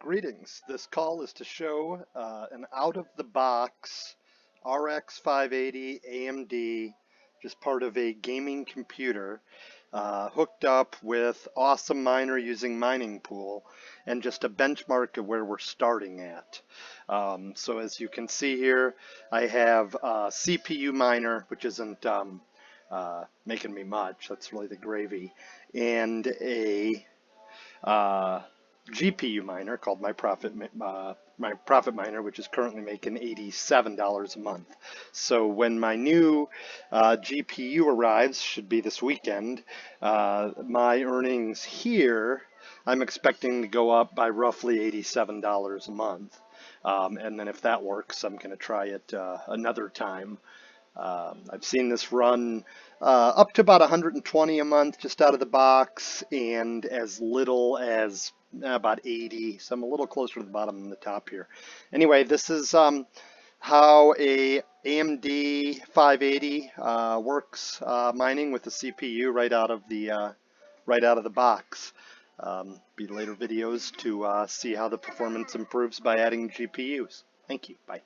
Greetings. This call is to show an out-of-the-box RX 580 AMD, just part of a gaming computer, hooked up with awesome miner using mining pool, and just a benchmark of where we're starting at. So as you can see here, I have a CPU miner, which isn't making me much. That's really the gravy, and a GPU miner called my profit miner, which is currently making $87 a month. So when my new GPU arrives, should be this weekend, my earnings here, I'm expecting to go up by roughly $87 a month. And then if that works, I'm going to try it another time. I've seen this run up to about 120 a month just out of the box, and as little as about 80, so I'm a little closer to the bottom than the top here. Anyway, this is how a AMD 580 works, mining with the CPU right out of the box. Be later videos to see how the performance improves by adding GPUs. Thank you. Bye.